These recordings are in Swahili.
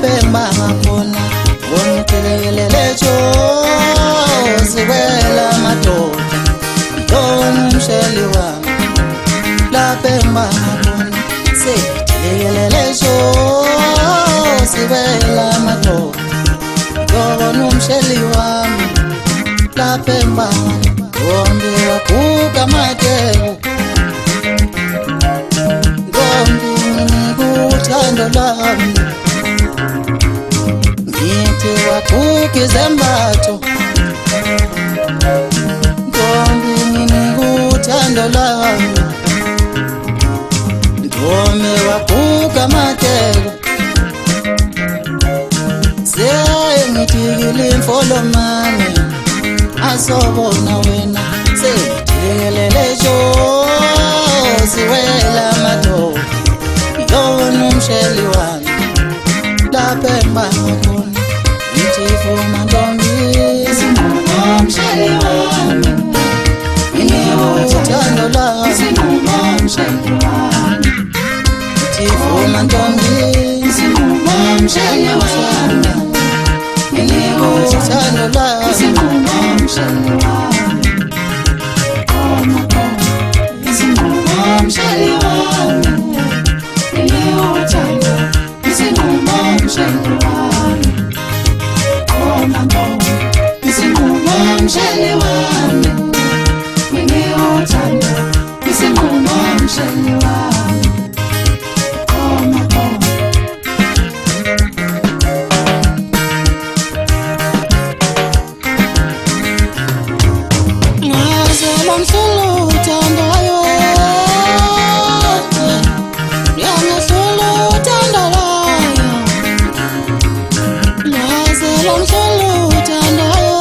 lapemba ngakhona wonkelelecho siwela madoda yona umsheli wami lapemba ngakhona sikelelecho siwela madoda yona umsheli wami lapemba ngombe wakuka mateko uthando lami ngithi waquka izembatho Ntombi ngikuthando lami Ntombi waquka amateko Sengithikile imfolomane asobona wena sengithelele jo siwela madoda yona umsheli wami lapemba ngakhona ngithifuna ntombi umsheli wami ngikuthando lami ngithifuna ntombi umsheli wami ngikuthando lami umsheli wami Umsheli wami, ngiyuthanda isinqumo umsheli wami, oh mama. Ngazela msulu uthandayo, yangasulu uthandalayo, ngazela msulu uthandayo.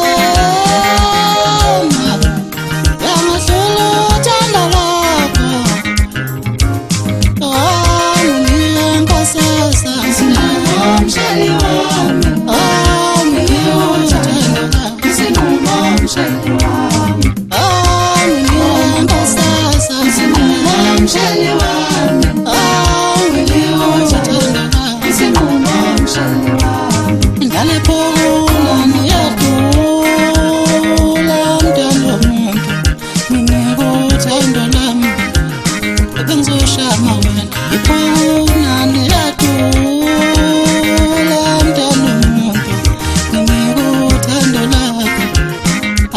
Umsheli wami, ngiyuthanda isinqumo umsheli wami, ngiyambasasa isinqumo umsheli wami, ngiyuthanda isinqumo umsheli wami. Ngalephula niyadula mntwana womuntu, ngikuthando lami, bengizoshama wena iphula niyadula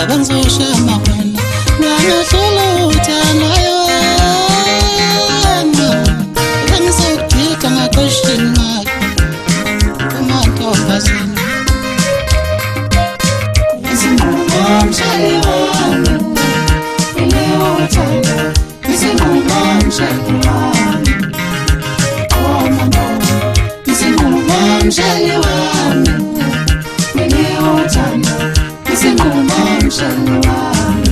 bengizoshama wena ngangasolo uthanayo bengizokudika ngakweshini ngayo umantombazane isinqumo umsheli wami ngiyuthanda isinqumo umsheli wami oh mama isinqumo umsheli wami ngiyuthanda isinqumo umsheli wami